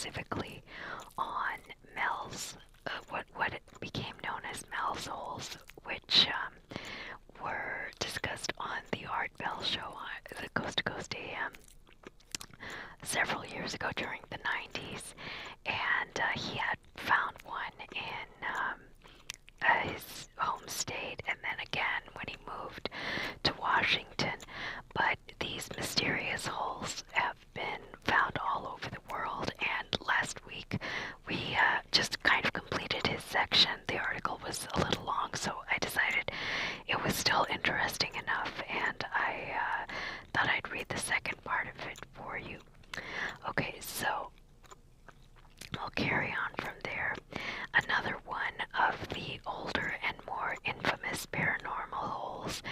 specifically on what became known as mouseholes, which were discussed on the Art Bell show on the Coast to Coast AM several years ago during the 90s, and he had found one in his home state, and then again when he moved to Washington. But these mysterious holes have been found all over the world, and last week we just kind of completed his section. The article was a little long, so I decided it was still interesting enough, and I thought I'd read the second part of it for you. Okay, so I'll carry on from there. Another one of the older and more infamous paranormal holes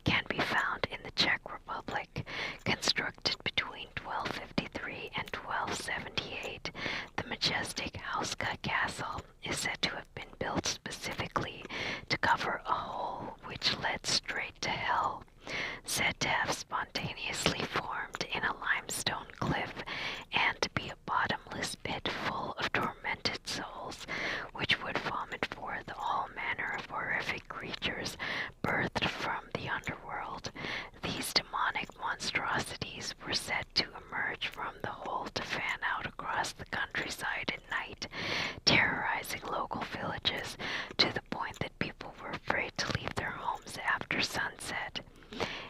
can be found in the Czech Republic. Constructed between 1253 and 1278, the majestic Houska Castle is said to have been built specifically to cover a hole which led straight to hell, said to have spontaneously formed in a limestone cliff and to be a bottomless pit full of tormented souls which would vomit forth all manner of horrific creatures birthed from the underworld. These demonic monstrosities were said to emerge from the hole to fan out across the countryside at night, terrorizing local villages to the point that people were afraid to leave their homes after sunset,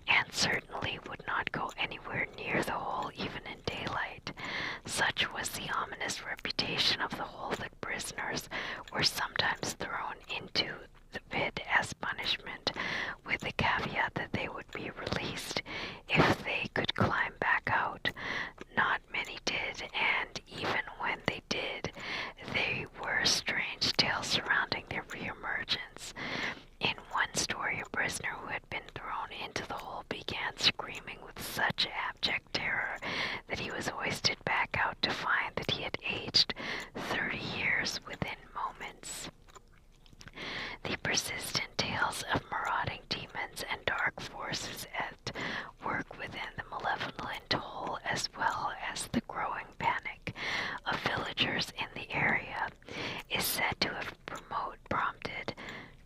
and certainly would not go anywhere near the hole even in daylight. Such was the ominous reputation of the hole that prisoners were sometimes thrown into the pit as punishment, with the caveat that they would be released if they could climb back out. Not many did, and even when they did, there were strange tales surrounding their reemergence. In one story, a prisoner who had been thrown into the hole began screaming with such abject terror that he was hoisted back out to find that he had aged 30 years within moments. The persistent tales of marauding demons and dark forces at work within the malevolent hole, as well as the growing panic of villagers in the area, is said to have prompted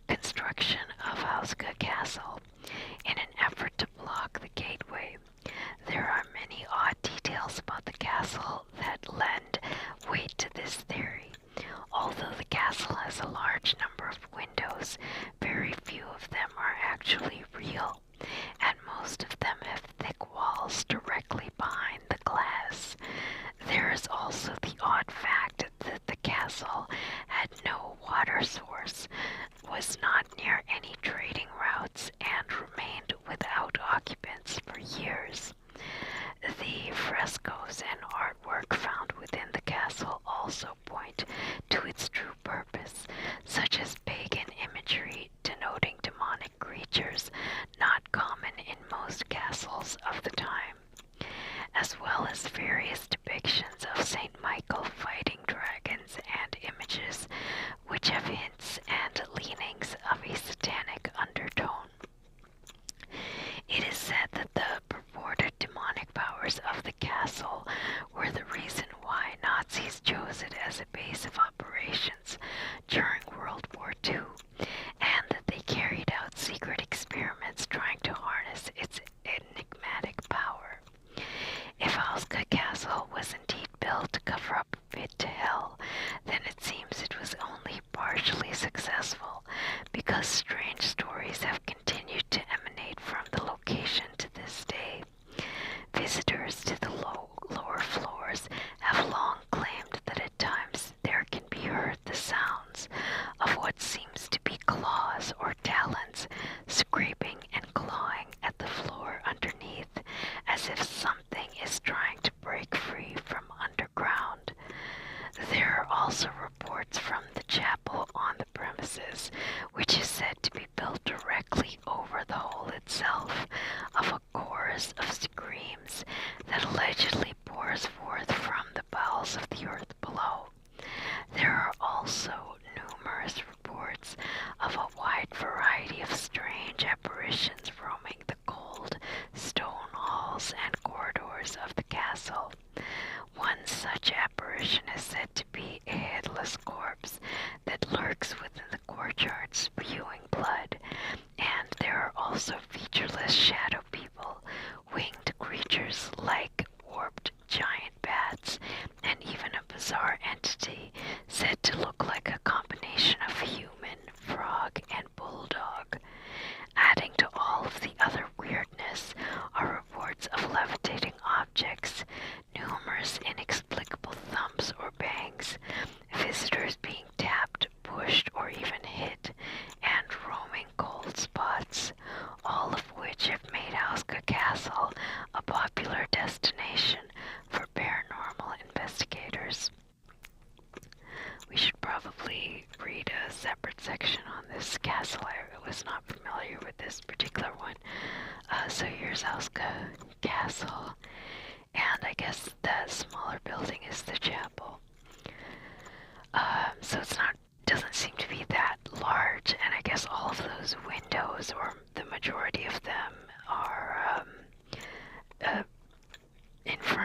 construction of Houska Castle in an effort to block the gateway. There are many odd details about the castle that lend weight to this theory. Although the castle has a large number of windows, very few of them are actually real, and most of them have thick walls directly behind the glass. There is also the odd fact that the castle had no water source, was not near any trading routes, and remained without occupants for years. The frescoes and artwork found within the castle also point to its true purpose, such as pagan imagery denoting demonic creatures not common in most castles of the time, as well as various depictions of Saint Michael fighting dragons and images which have hints and leanings of a satanic undertone. It is said that the purported demonic powers of the castle were the reason why Nazis chose it as a base of operations during World War II, and that they carried out secret experiments trying to harness its enigmatic power. If Houska Castle was indeed built to cover up a pit to hell, then it seems it was only partially successful, because strange stories have continued to emanate from the location to this day. Visitors to the lower floors have long claimed that at times there can be heard the sounds of what seems to be claws or talons scraping and clawing at the floor underneath, as if something is trying to break free from underground. There are also reports from the chapel on the premises, which is said to be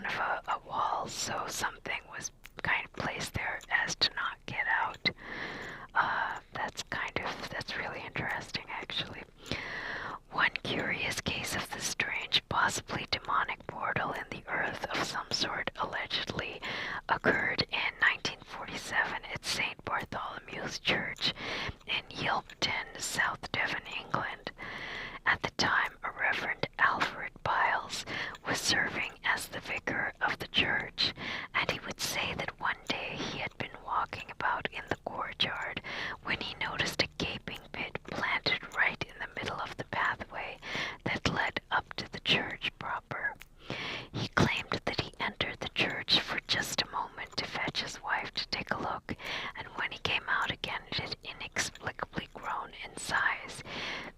front of a wall, so something was kind of placed there as to not get out. That's really interesting, actually. One curious case of the strange, possibly demonic portal in the earth of some sort allegedly occurred in 1947 at St. Bartholomew's Church in Yelverton, South Devon, England. At the time, a Reverend Alfred Biles was serving as the vicar of the church, and he would say that one day he had been walking about in the courtyard when he noticed a gaping pit planted right in the middle of the pathway that led up to the church proper. He claimed that he entered the church for just a moment to fetch his wife to take a look, and when he came out again it had inexplicably grown in size.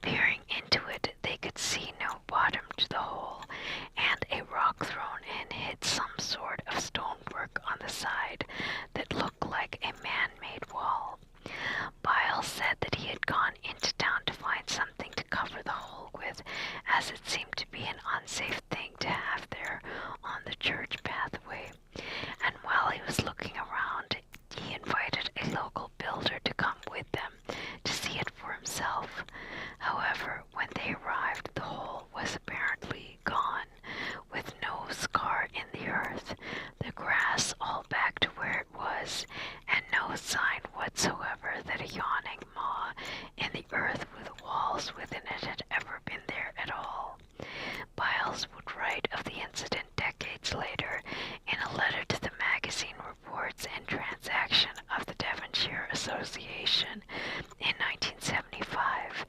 Peering into it, they could see no bottom to the hole, and a rock thrown in hid some sort of stonework on the side that looked like a man-made wall. Biles said that he had gone into town to find something to cover the hole with, as it seemed to be an unsafe thing to have there on the church pathway. And while he was looking around, he invited a local builder to come with them to see it for himself. However, when they arrived, the hole was apparently gone, with no scar in the earth, the grass all back to where it was, and no sign whatsoever that a yawning maw in the earth with walls within it had ever been there at all. Biles would write of the incident decades later in a letter to the magazine Reports and Transaction of the Devonshire Association in 1975,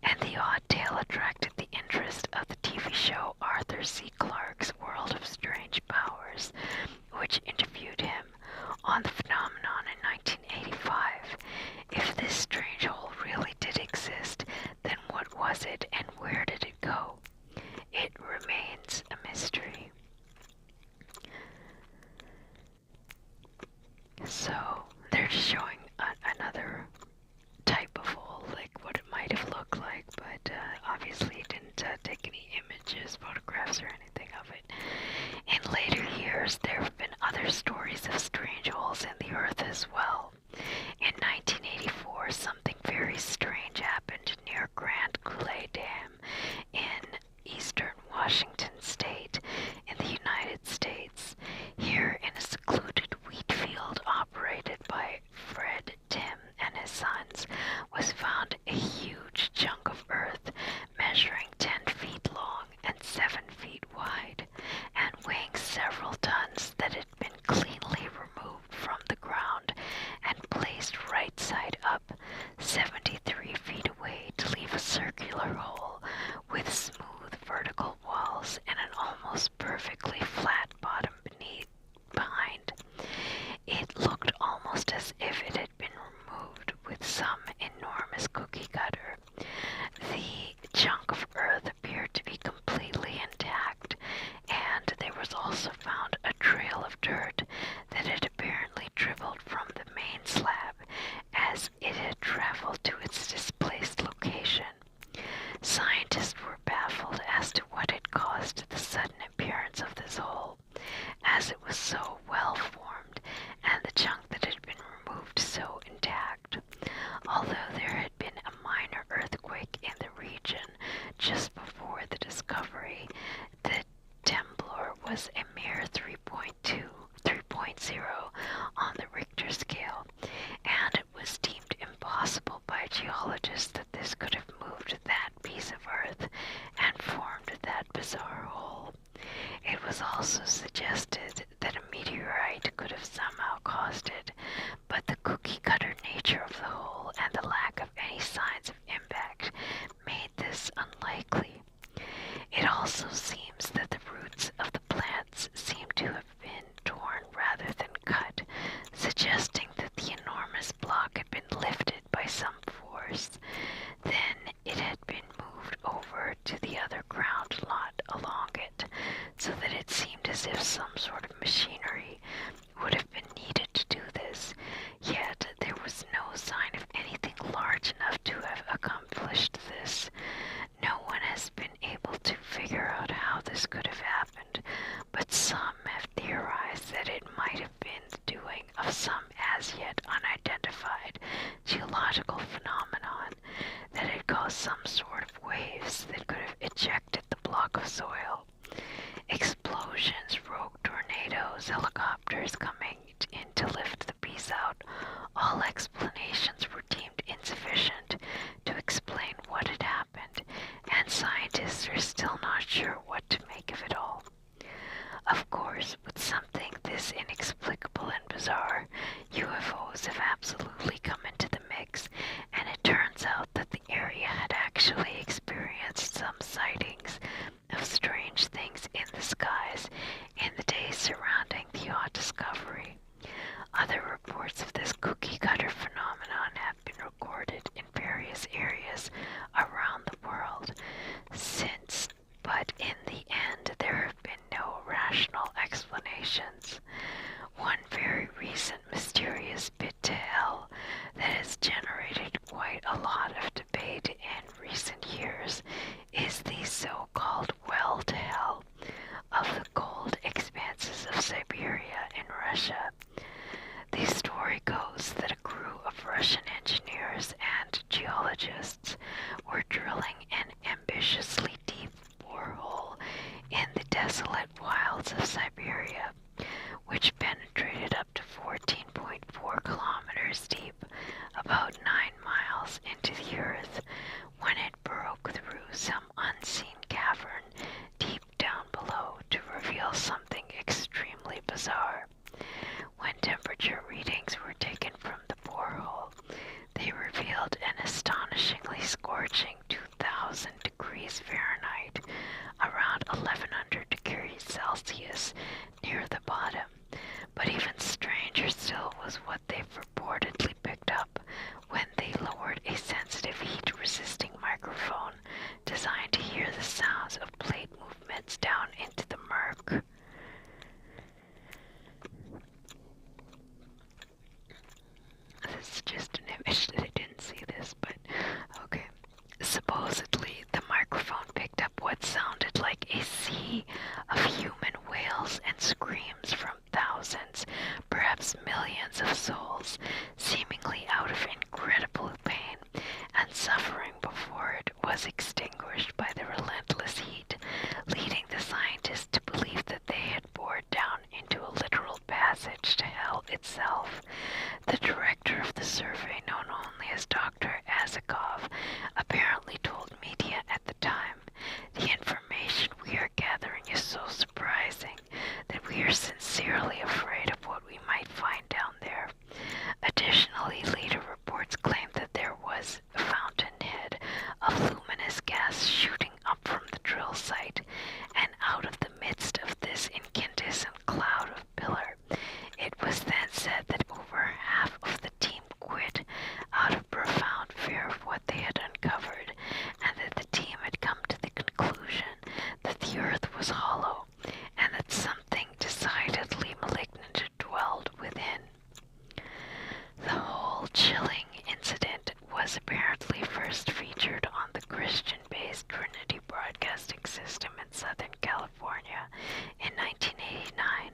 and the odd tale attracted the interest of the TV show Arthur C. Clarke's World of Strange Powers, which interviewed him on the phenomenon in 1985. If this strange hole really did exist, then what was it and where did it go? It remains a mystery. So they're just showing another type of hole, like what it might have looked like, but obviously it didn't take any images, photographs, or anything of it. In later years, there have been other stories of strange holes in the earth as well. In 1984, something very strange happened near Grand Coulee Dam in eastern Washington state in the United States. Here, in a secluded wheat field operated by Fred Tim and his sons, was found a huge chunk of earth measuring 10 feet long and 7 feet wide, and weighing several tons that had been cleanly removed from the ground and placed right side up, 73 feet away, to leave a circular hole with smooth vertical walls and an almost perfectly flat bottom behind. It looked almost as if it had been removed with some enormous cookie cutter. The chunk of earth appeared to be completely intact, and there was also found a trail of dirt that had apparently dribbled from the main slab as it had traveled to its displaced location. Scientists were baffled as to what had caused the sudden appearance of this hole, as it was so well formed and the chunk that had been removed so intact. Although there had been a minor earthquake in the region just before the discovery, the temblor was a mere 3.0 on the Richter scale, and it was deemed impossible by geologists that this could have moved that piece of earth and formed that bizarre hole. It was also suggested that a meteorite could have somehow caused it, but the cookie-cutter nature of the hole and the lack of any signs of impact made this unlikely. It also seems that the roots of the plants seem to have been torn rather than cut, suggesting that the enormous block had been lifted by some force. Then it had been moved over to the other ground lot along it, so that it seemed as if some sort of machinery would have been needed to do this, yet there was no sign of anything large enough to have accomplished this. No one has been able to figure out how this could have happened, but some have engineers coming in to lift the beast out, all explanations were deemed insufficient to explain what had happened, and scientists are still not sure what to make of it all. Of course, with something this inexplicable and bizarre, UFOs have absolutely come into the mix, and it turns out that the area had actually experienced some sightings of strange things in the skies in the days surrounding the odd discovery. Other reports of this cookie-cutter phenomenon have been recorded in various areas around the world since, but in the end there have been no rational explanations. One very recent mysterious bit to hell that has generated quite a lot of debate in recent years is the so-called well to hell of the cold expanses of Siberia in Russia. The story goes that a crew of Russian engineers and geologists were drilling an ambitiously deep borehole in the desolate wilds of Siberia, which penetrated up to 14.4 kilometers deep, about 9 miles into the earth, when it broke through some unseen cavern deep down below to reveal something extremely bizarre. When temperature readings were taken from the borehole, they revealed an astonishingly scorching 2,000 degrees Fahrenheit, around 1,100 degrees Celsius, near the bottom. But even stranger still was what they reportedly picked up when they lowered a sensitive heat-resisting microphone designed to hear the sounds of plate movements down into the murk. This is just an image that I didn't see this, but okay. Supposedly, the microphone picked up what sounded like a sea of human wails and screams from thousands, perhaps millions of souls, seemingly out of incredible pain and suffering before it was extinguished by the relentless heat, leading the scientists to believe that they had bored down into a literal passage to hell itself. The director of the survey, known only as Dr. Azakov, apparently told media at the time, "The information we are gathering is so surprising that we are sincerely afraid of what we might find down there." Additionally, later reports claimed that there was a fountainhead of luminous gas shooting up from the drill site, and out of the midst of this incandescent cloud of pillar, it was then said that over half of the team quit out of profound fear of what they had uncovered, and that the team had come to the conclusion that the earth was hollow, and that something decidedly malignant dwelled within. The whole chilling incident was apparently first featured on the Christian-based Trinity Broadcasting System in Southern California in 1989,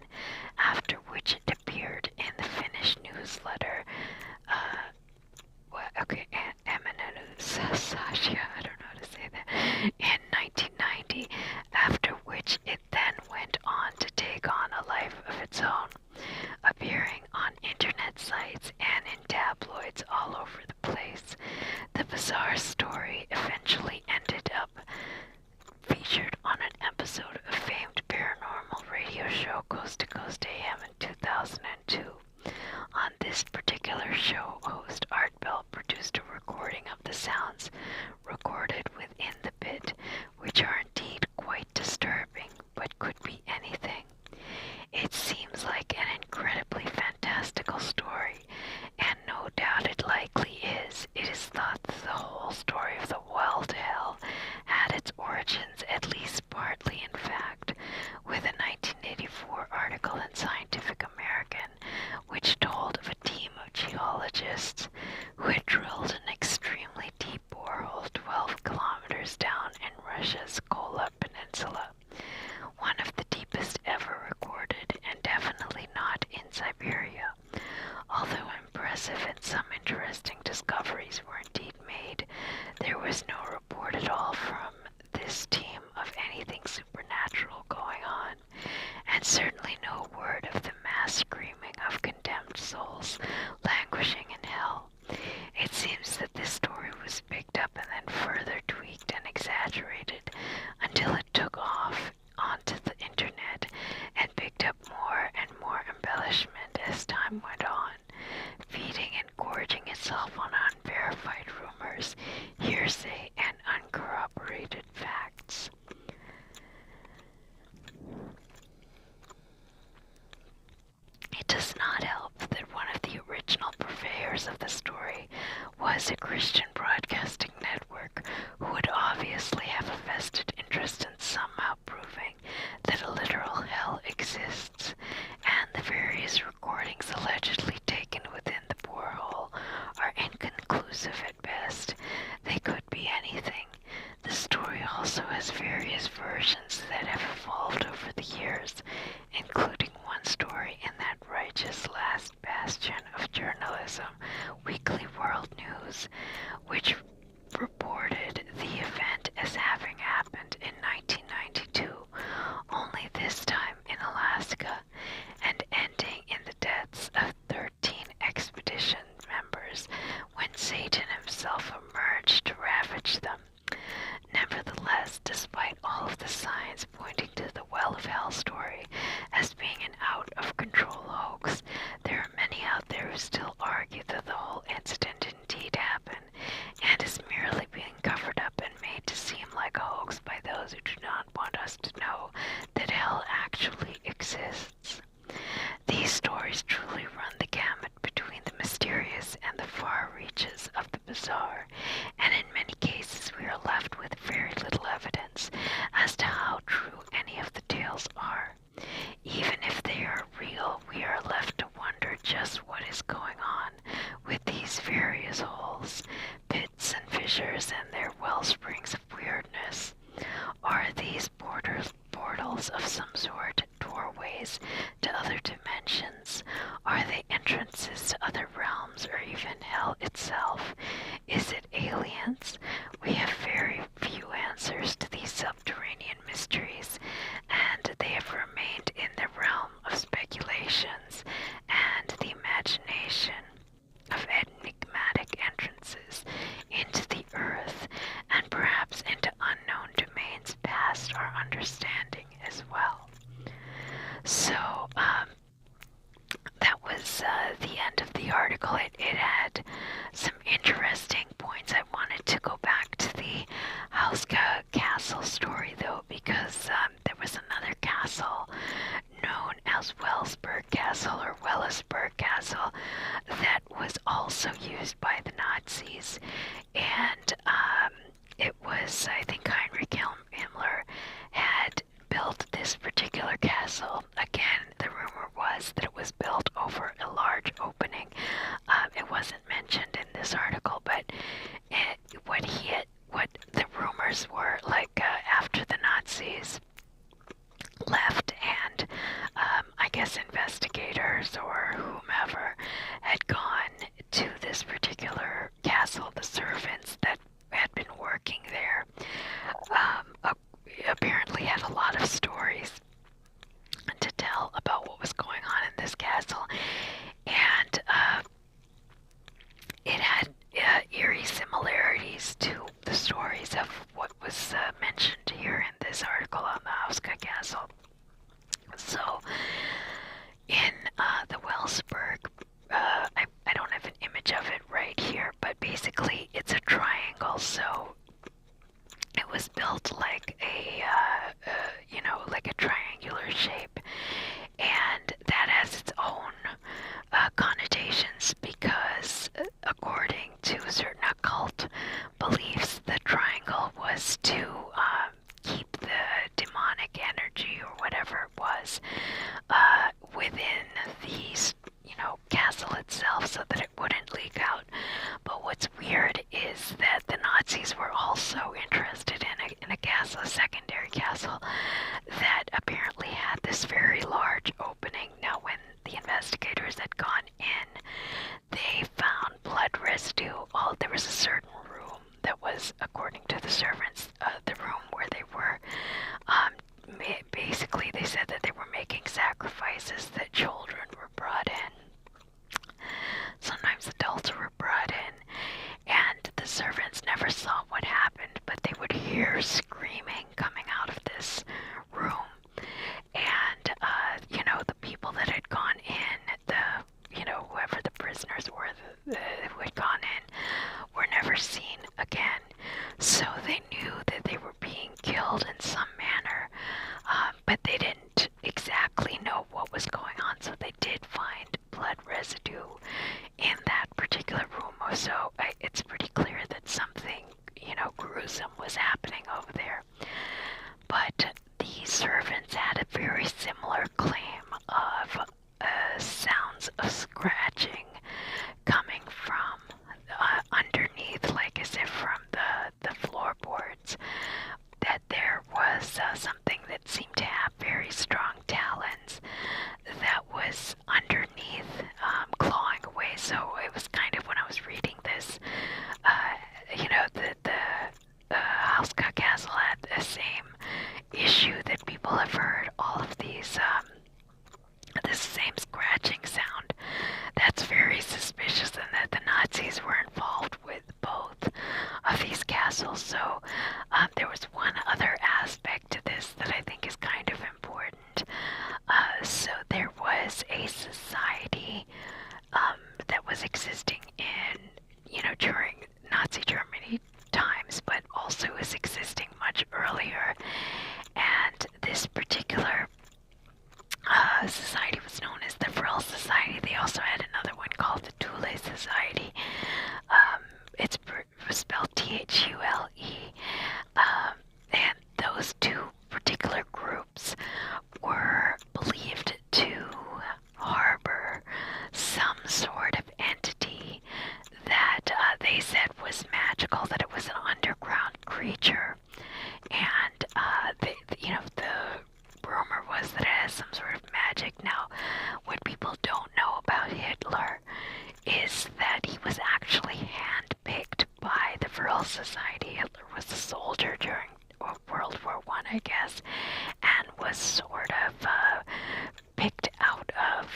after which it appeared in the Finnish newsletter, Sasha, I don't know how to say that, in 1990, after which it then went on to take on a life of its own, appearing on internet sites and in tabloids all over the place. The bizarre story eventually ended up featured on an episode of famed paranormal radio show Coast to Coast AM in 2002. On this particular show, host Art Bell produced a recording of the sounds recorded within the pit, which are indeed quite disturbing, but could be anything. It seems like an incredibly fantastical story, and no doubt it likely is. It is thought that the whole story of the well to hell had its origins, at least partly in fact, with a 1984 article in Scientific American, which told of a team of geologists who had drilled an extremely deep ghosts, and the various recordings allegedly taken within the borehole are inconclusive at best. They could be anything. The story also has various versions that have evolved over the years, including one story in that righteous last bastion of journalism, Weekly World News, which reported the event as having happened in 1992, only this time in Alaska, and ending in the deaths of 13 expedition members when Satan himself emerged to ravage them. Nevertheless, despite all of the signs pointing to the Well of Hell story as being an out-of-control hoax, there are many out there who still argue that the whole incident indeed happened and is merely being covered up and made to seem like a hoax by those who do not want us to know that hell actually exists. These stories truly run the gamut between the mysterious and the far reaches of the bizarre, and in many cases we are left with very little evidence as to how true any of the tales are. Even if they are real, we are left to wonder just what is going on with these various holes, pits and fissures and their well springs of weirdness. Are these portals of some sort, doorways to other dimensions? Are they entrances to other realms or even hell itself? Is it aliens? We have very few answers to these subterranean mysteries, and they have remained in the realm of speculations and the imagination of enigmatic entrances into the earth and perhaps into unknown domains past our understanding as well. So, that was the end of the article. It had some interesting points. I wanted to go back to the Houska Castle story, though, because there was another castle known as Wellsburg Castle or Wellisburg Castle that was also used by the Nazis, and it was, I think, Heinrich Himmler had built this particular castle. Again, the rumor was that it was built over a large opening. It wasn't mentioned in this article, but what the rumors were, like after the Nazis left and I guess investigators or whomever had gone to this particular castle, the servants that had been working there apparently had a lot of stories to tell about what was going on in this castle, and it had eerie similarities to the stories of what was mentioned here in this article on the Houska Castle. So, in the Wellsburg, I don't have an image of it right here, but basically it's a triangle, so it was built like like a triangular shape, and that has its own connotations because according to certain occult beliefs, the triangle was to keep the demonic energy or whatever it was within the castle itself so that it wouldn't leak out. But what's weird is that the Nazis were also interested in a castle, a secondary castle, that apparently had this very large opening. Now, when the investigators had gone in, they found blood residue. There was a certain room that was, according to the servants, the room where they were. Basically, they said that they were making sacrifices, that children were brought in. Sometimes adults were brought in, and the servants never saw what happened, but they would hear screaming coming out of this room. And, the people that had gone in, whoever the prisoners were who had gone in, were never seen again. So they knew that they were being killed in some manner, but they didn't exactly know what was going on. So they did find blood residue in that particular room. So it's pretty clear that something, gruesome was happening over there. But the servants had a very similar claim society was known as the Vril Society. They also had another one called the Thule Society. It's spelled Thule. And those two particular groups were believed to harbor some sort of entity that they said was magical, that it was an underground creature. And, the rumor was that it has some sort of magic. Now, what people don't know about Hitler is that he was actually handpicked by the Vril Society. Hitler was a soldier during World War I, I guess, and was sort of picked out of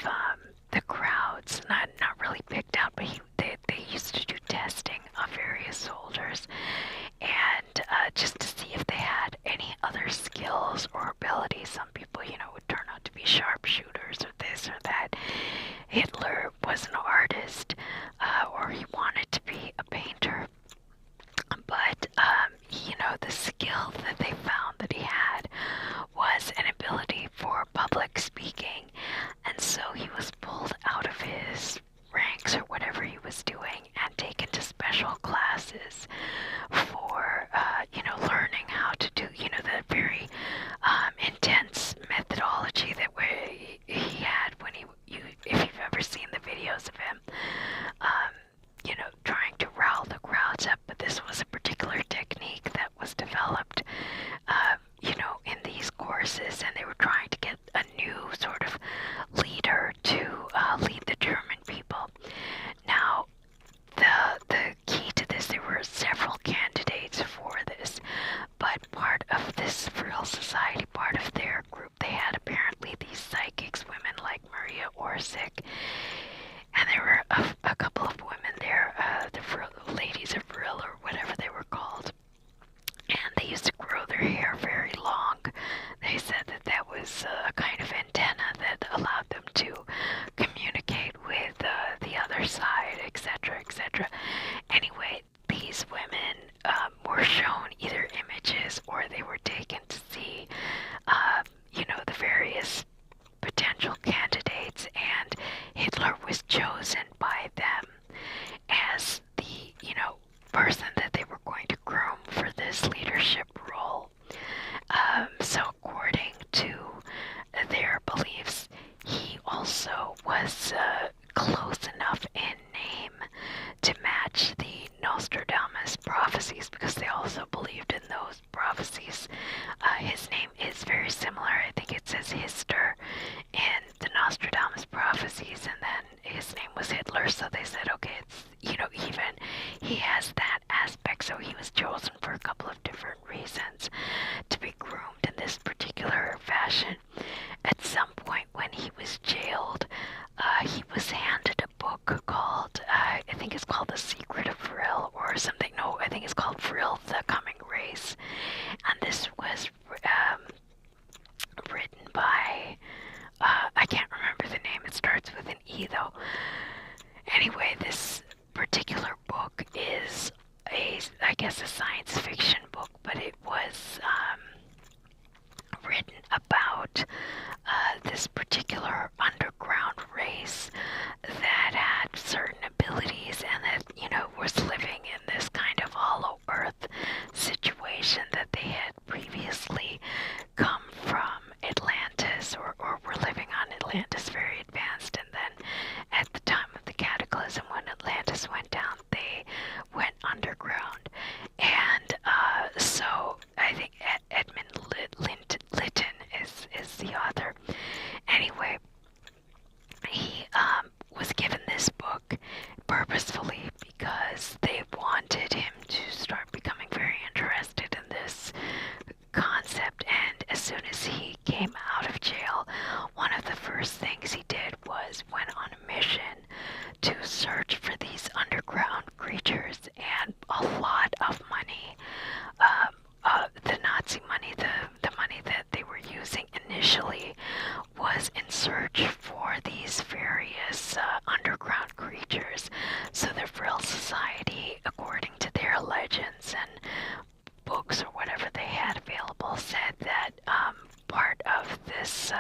the crowds. Not really picked out, but they used to do testing of various soldiers, and just to see if they had any other skills or abilities. Some people, would turn out to be sharpshooters or this or that. Hitler was an artist, or he wanted to be a painter. But, the skill that they found that he had was an ability for public speaking. And so he was pulled out of his ranks or whatever he was doing and taken to special classes for, learning how to do, the very intense methodology that he had when if you've ever seen the videos of him, trying to rile the crowds up. But this was a particular technique that was developed, in these courses, and they were trying to get a new sort of leader to lead the German people. Now, the key to this, there were several candidates for this, but part of this Vril Society, part of their group, they had apparently these psychics, women like Maria Orsic, and there were a couple of women there, the ladies of Vril or whatever they were called, and they used to grow their hair very long. They said that was a kind of antenna that allowed them to communicate with the other side, etc., etc. Anyway, these women were shown either images or they were taken to see, the various potential candidates, and Hitler was chosen by them as the, person that they were going to groom for this leadership role. So according to their beliefs, he also was close enough in name to match the Nostradamus prophecies, because they also believed in those prophecies. His name is very similar. I think it says Hister in the Nostradamus prophecies, and then his name was Hitler, so they said, okay, it's, even he has that aspect, so he was chosen for a couple of different reasons to be groomed in this particular fashion. At some point when he was jailed, he was handed a book called, I think it's called The Secret of Vril or something. No, I think it's called Vril, The Coming Race. And this was written by, I can't remember the name. It starts with an E though. Anyway, this particular book is I guess a science fiction book, but it was written about this particular underground race that had certain abilities and that, was living in this kind of hollow earth situation, that they had previously come from Atlantis or were living on Atlantis, very advanced, and then at the time of the cataclysm when Atlantis went down, they went underground. And so I think Edmund Lytton is the author. Anyway, he was given this book purposefully because they wanted him to start becoming very interested in this concept. And as soon as he came out of jail, one of the first things he did was went on a mission to search for these underground creatures, and a lot of money, the Nazi money, the money that they were using initially, was in search for these various underground creatures. So the Vril Society, according to their legends and books or whatever they had available, said that part of this,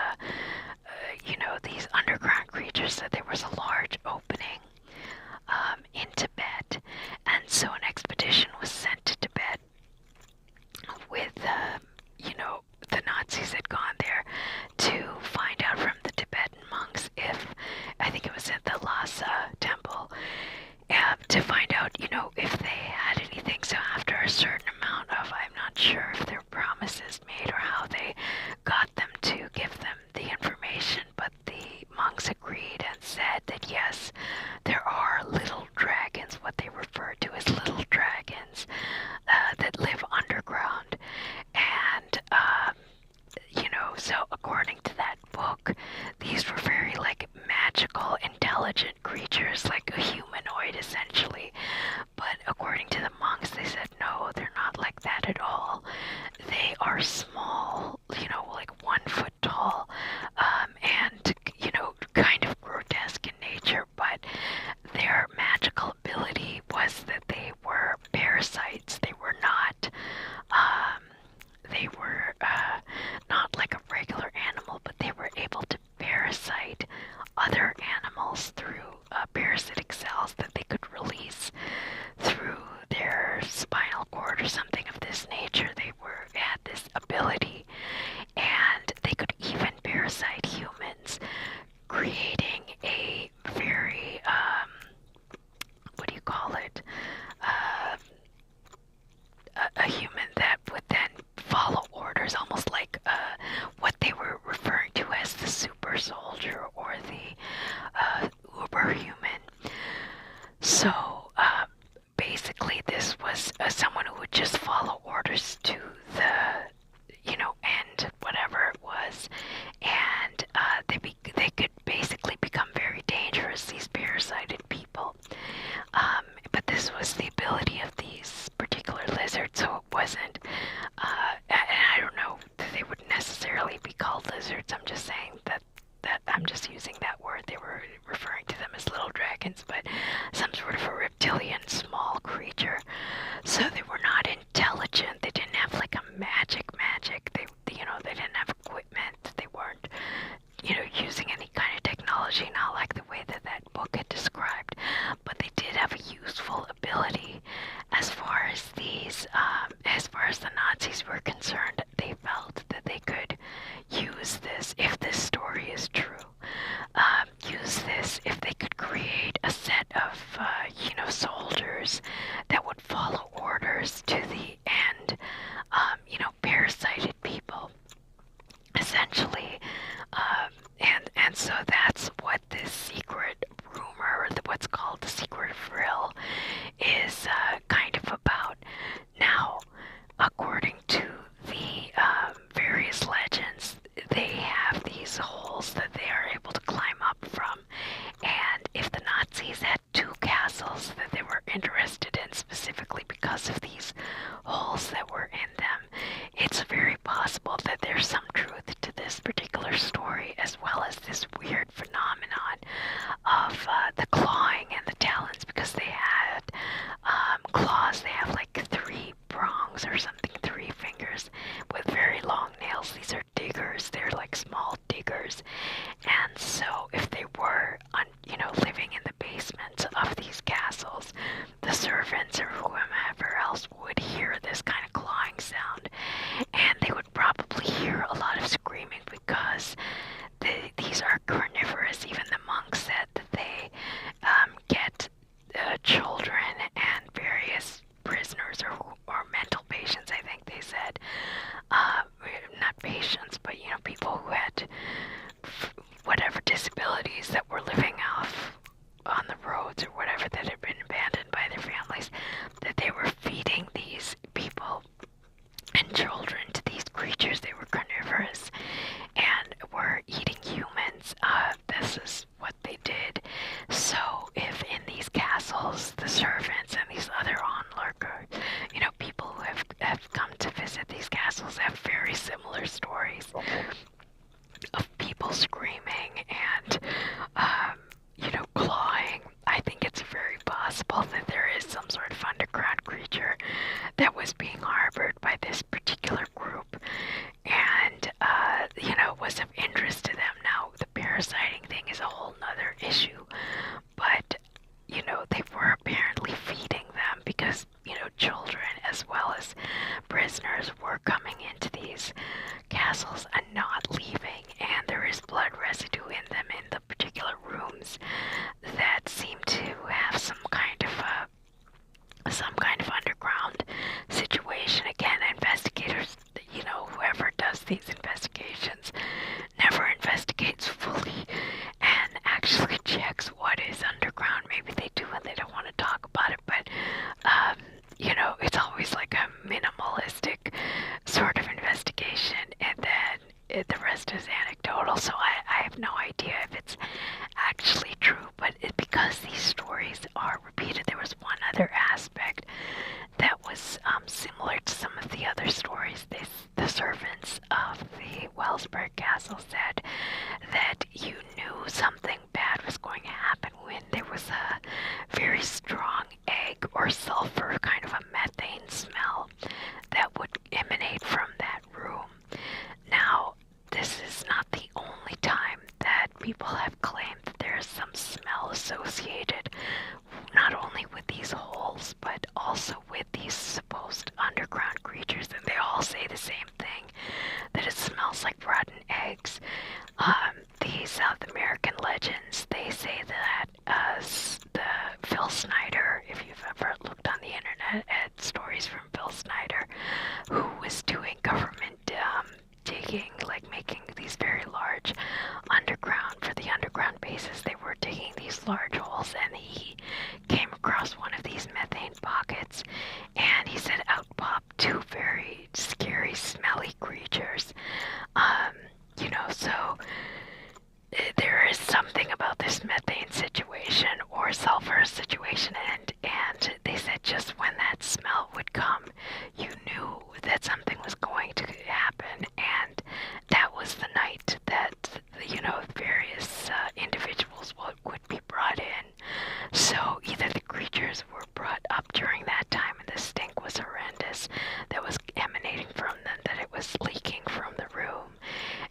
intelligent creatures, like a humanoid essentially. But according to the monks, they said no, they're not like that at all. They are small, like 1 foot tall, and, kind of grotesque in nature, but their magical ability was that they were parasites. They were not, not like a regular animal, but they were able to parasite other animals through parasitic cells that they could release through their spinal cord or something of this nature. They had this ability, and they could even parasite humans, creating a very what do you call it? A human that would then follow orders, almost like what they were referring to as the super soldier or the uber human. So basically, this was someone who would just follow orders to the end, whatever it was, and they could basically become very dangerous, these parasited people. But this was the ability of these particular lizards, so it wasn't, and I don't know that they would necessarily be called lizards. I'm just saying that I'm just using that word. They were referring to them as little dragons, but some sort of a reptilian small creature. So they were not intelligent. They didn't have like a magic. They didn't have equipment. They weren't, using any kind of technology, not like the way that book had described. But they did have a useful ability as far as the Nazis were concerned. They felt that they could use this, if this story is true, if they could create a set of, soldiers that would follow orders to the end, parasited people, essentially. And so that's what this secret rumor, what's called the secret frill, is kind of about. Now, according to the various legends, they have these holes that they are able to climb up from. And if the Nazis had 2 castles that they were interested in specifically because of these holes that were in them, it's very possible that there's some truth to this particular story, as well as this weird phenomenon of the clawing and the talons, because they had claws. They have like 3 prongs or something, 3 fingers with very long nails. These are diggers. They're like small diggers. And so if they were living in the basements of these castles, the servants or whomever else would hear this kind of clawing sound, and they would probably hear a lot of screaming, because these are carnivorous. Even the monks said that they get children and various prisoners or mental patients, I think they said. Not patients, but people who had whatever disabilities that were living off on the roads or whatever, that had been abandoned by their families, that they were feeding these people and children to these creatures. They were carnivorous and were eating humans. This is what they did. So if in these castles, the servants and these other onlookers, people who have come to visit these castles, have very similar stories of people screaming and, clawing, I think it's very possible that there is some sort of underground creature that was being harbored by this particular group and, was of interest to them. Now, the parasiting thing is a whole nother issue, but, they were apparently feeding them because, children as well as prisoners were coming into these castles and not leaving, and there is blood residue in them in the particular rooms that seem to have some kind of underground situation. Again, investigators, whoever does these investigations never investigates fully and actually checks what is underground. Maybe they do and they don't want to talk about it, but it's always like a minimalistic sort of investigation, and then there's some smell associated not only with these holes, but also with these supposed underground creatures, and they all say the same thing, that it smells like rotten eggs. The South American legends, they say that the Phil Snyder, if you've ever looked on the internet at stories from Phil Snyder, who was doing government digging, like making these very large underground, for the underground bases, they were digging these large holes, and he came across one of these methane pockets, and he said out popped two very scary, smelly creatures. So there is something about this methane situation or sulfur situation, and they said just when that smell would come, you knew that something was going to happen, and that was the night that various individuals would be brought in. So either the creatures were brought up during that time and the stink was horrendous that was emanating from them, that it was leaking from the room,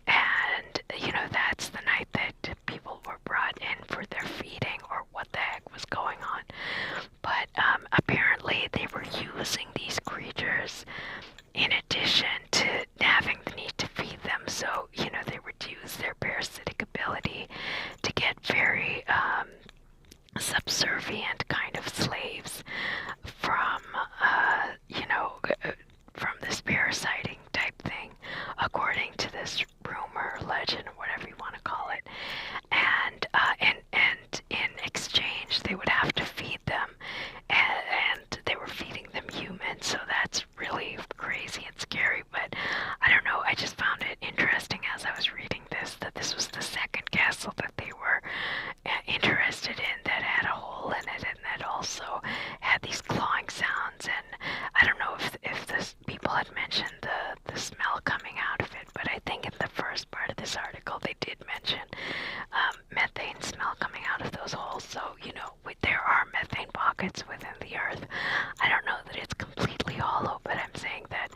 and that's the night that people were brought in for their feeding, or what the heck was going on. But apparently they were using these creatures in addition to having the need to feed them. So they would use their parasitic ability to get very subservient kind of slaves from from this parasiting type thing, according to this rumor, legend, or whatever you want to call it. And in exchange, they would have to feed them, and they were feeding them humans. So that's really crazy and scary. But I don't know. I just found it interesting as I was reading this that this was the second castle that they were interested in that had a hole in it, and that also had these clawing sounds. And I don't know if the people had mentioned the smell coming out of it, but I think in the first part of this article they did mention methane smell coming out of those holes. So there are methane pockets within the earth. I don't know that it's completely hollow, but I'm saying that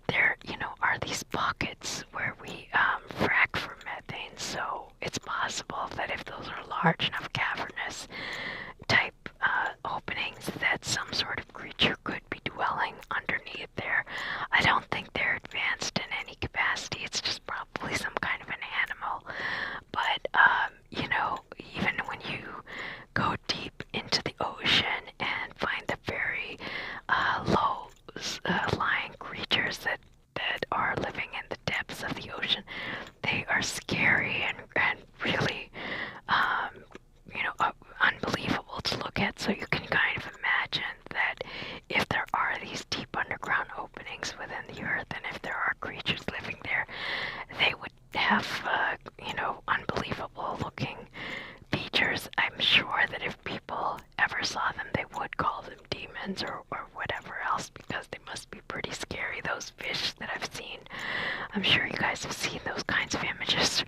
there are these pockets where we frack for methane. So it's possible that if those are large enough cavernous type openings, that some sort of creature could be dwelling underneath there. I don't think they're advanced in any capacity. It's just probably some kind of an animal. But even when you go deep into the ocean and find the very low lying creatures that are living in the depths of the ocean, they are scary and really unbelievable to look at. So you can kind of imagine that if there are these deep underground openings within the earth, and if there are creatures living there, they would have unbelievable looking features. I'm sure that if people ever saw them, they would call them demons or whatever else, because they must be pretty scary. Those fish that I've seen, I'm sure you guys have seen those kinds of images,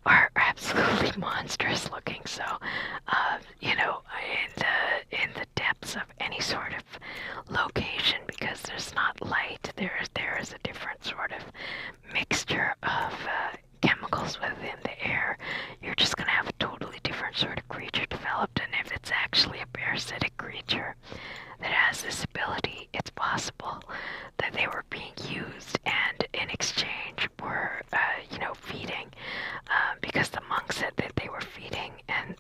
are absolutely monstrous looking. So in the depths of any sort of location, because there's not light, there is a different sort of mixture of chemicals within the air. You're just going to have a totally different sort of creature developed. And if it's actually a parasitic creature that has this ability, it's possible that they were being used and in exchange were feeding, because the monks said that they were feeding, and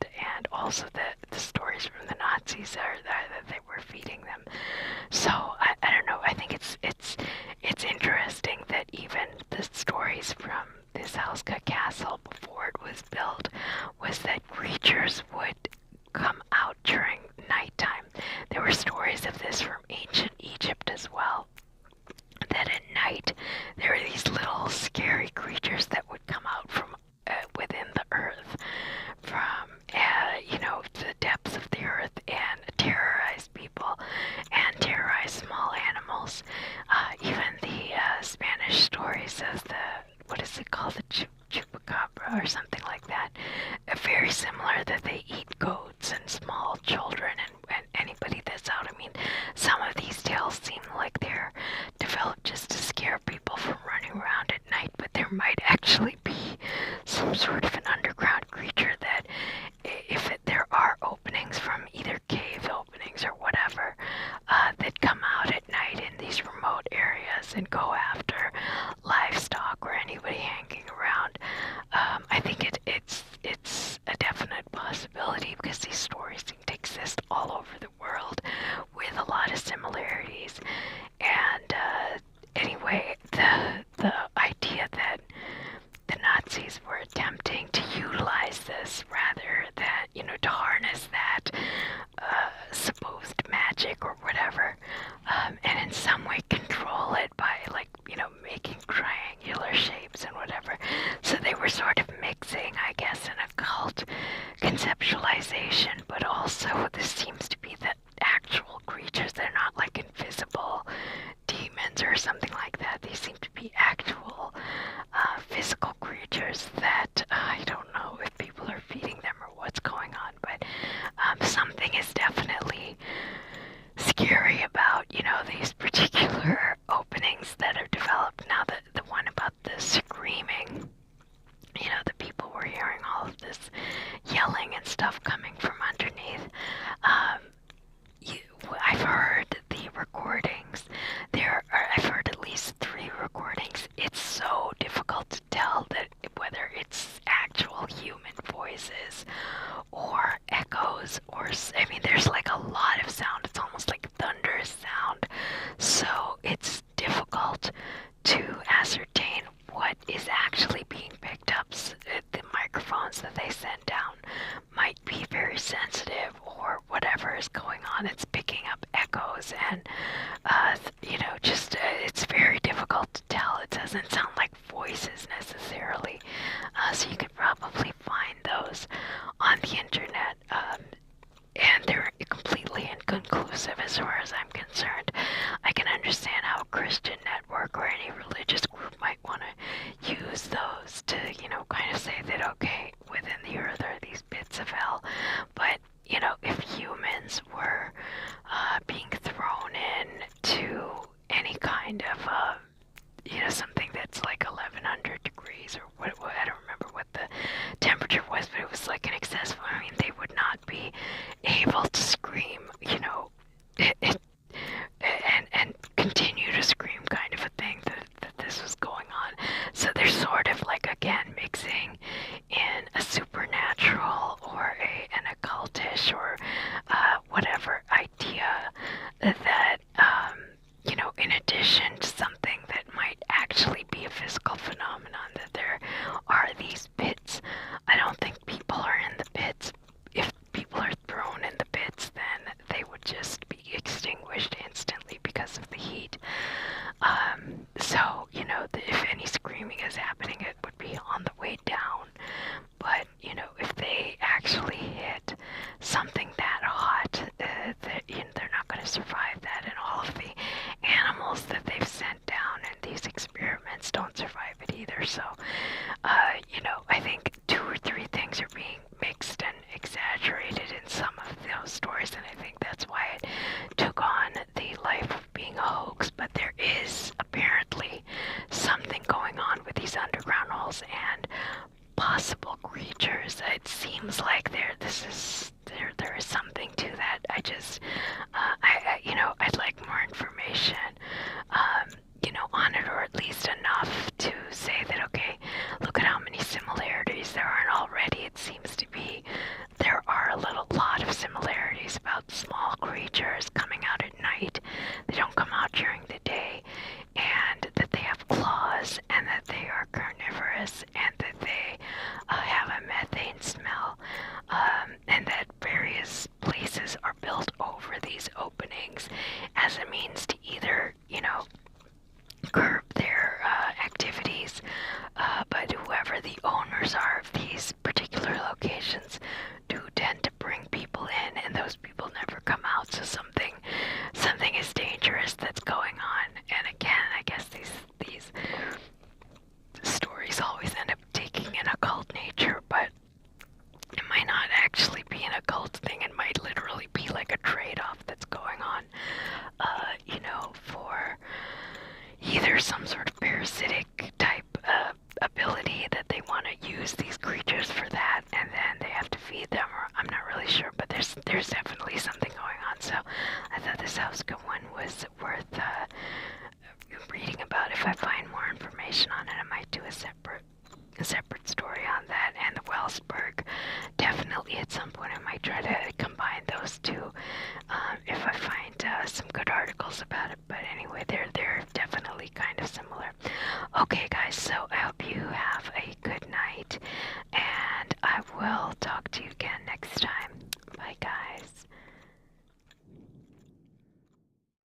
also the stories from the Nazis are that they were feeding them. So I don't know. I think it's interesting that even the stories from this Houska Castle before it was built was that creatures would come out during nighttime. There were stories of this from ancient Egypt as well, that at night there were these little scary creatures that would come out from within the earth, from the depths of the earth, and terrorize people and terrorize small animals. Even the Spanish story says what is it called, the chupacabra or something like that, very similar, that they eat conceptualization, but also this seems to be the actual creatures. They're not like invisible demons or something like that. They seem to be actual physical creatures that I don't know if people are feeding them or what's going on, but something is definitely scary about, these particular openings that are developed. Now, the one about the screaming, the people were hearing all of this yelling and stuff coming from underneath. I've heard the recordings. I've heard at least 3 recordings. It's so difficult to tell whether it's actual human voices or echoes, or there's like a lot of sound. It's almost like thunderous sound. So it's difficult to ascertain what is actually being picked up. The microphones that they send down might be very sensitive, or whatever is going on. It's picking up echoes, and it's very difficult to tell. It doesn't sound like voices necessarily. So you could probably find those on the internet. And they're completely inconclusive as far as I'm concerned. I can understand how a Christian network or any religious group might want to use those to, kind of say that, okay, within the earth are these bits of hell. But, if humans were being thrown into any kind of, something that's like 1100 degrees, or what, I don't remember what the temperature was, but it was like an excessive, they would not be able to scream, and continue to scream, kind of a thing, that this was going on. So they're sort of like, again, mixing in a supernatural or an occultish or whatever idea that, in addition to something that might actually be a physical phenomenon, that there are these pits. I don't think people are in the pits. If people are thrown in the pits, then they would just be extinguished instantly because of the heat. So, if any screaming is happening, it would be on the way down. But, if they actually hit something that hot, they're not going to survive that. And all of the animals that they've sent down in these experiments don't survive it either. So, I think 2 or 3 things are being mixed and exaggerated in some of those stories, and I think that's why it took on the life of being a hoax. But there is apparently something going on with these underground holes and possible creatures. It seems like there is something to that. I'd like more information, on it, or at least enough to say that, okay, look at how many similarities there are already. It seems to be there are a lot of similarities about small creatures coming out at night. They don't come out during the day, and that they have claws, and that they are carnivorous, and that they have a methane smell, and that various places are built over these openings as a means to either, curb their activities, but whoever the owners are of these particular locations do tend to bring people in, and those people never come out. So something is dangerous that's going on. And again, I guess these stories always end up taking an occult nature, but it might not actually be an occult thing. It might literally be like a trade-off that's going on, for either some sort of parasitic type ability that they want to use these creatures for that, and then they have to feed them, or I'm not really sure, but there's definitely something going on. So I thought this Houska one was worth reading about. If I find more information on it, I might do a separate story on that. And the Wellsburg, definitely at some point I might try to combine those two if I find some good articles about it. But anyway, they're definitely kind of similar. Okay guys, so I hope you have a good night, and I will talk to you again